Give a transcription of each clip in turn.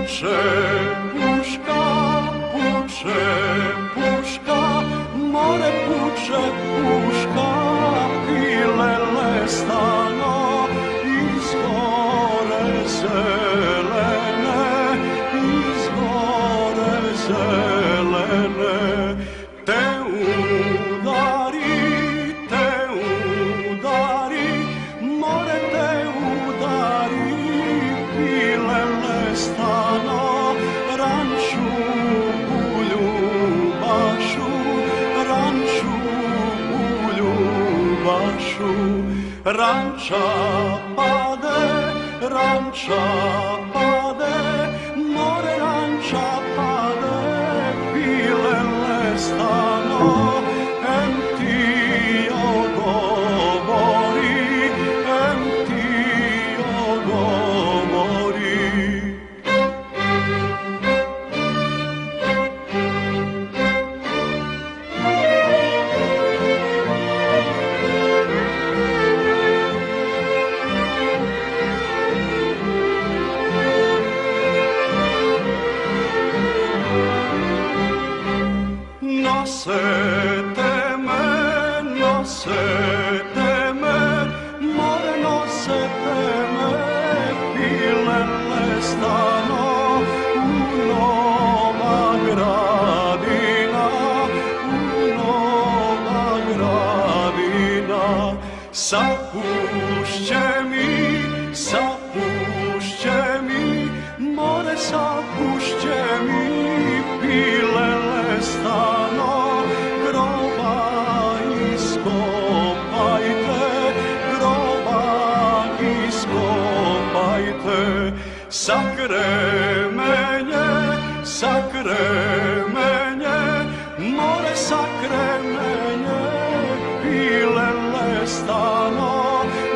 puče puška, more puče puška, pile lestano iz gore zelene, iz gore zelene. Te udari, more te udari, pile lestano, ranču u ljubašu, ranču u ljubašu. Ranča pade, more ranča pade, pile lestano, em ti ogovori, em ti ogovori. Nosete me, more nosete me, pile lestano u Nova Gradina, u Nova Gradina. Sapušće mi, more sapušće mi, pile lestano, groba iskopajte, sakremenje, more sakremenje, pile lestano,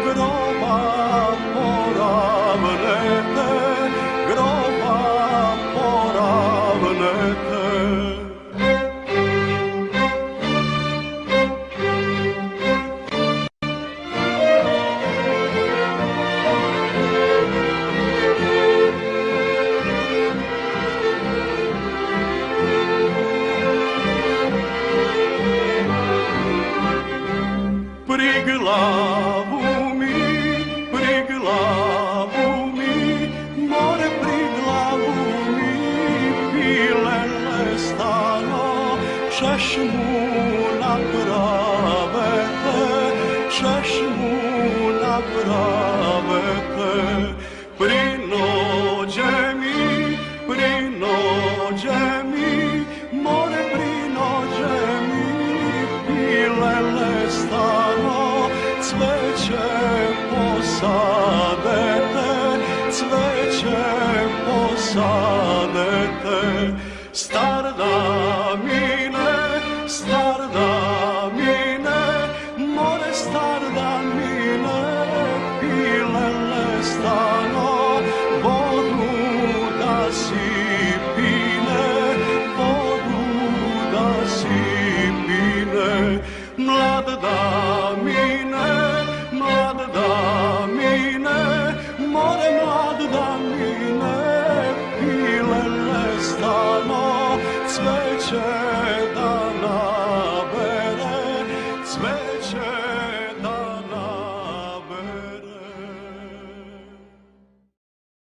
groba poravnete, groba poravnete. Pri glavu mi, more pri glavu mi, pile lestano, češnju napravete, prinođe mi, more prinođe mi, pile lestano, cveće posadete, star da mine, more star da mine, pile lestano, vodu da sipine, mlad da mine, more mlad da mine, pile lestano, cveće da nabere, cveće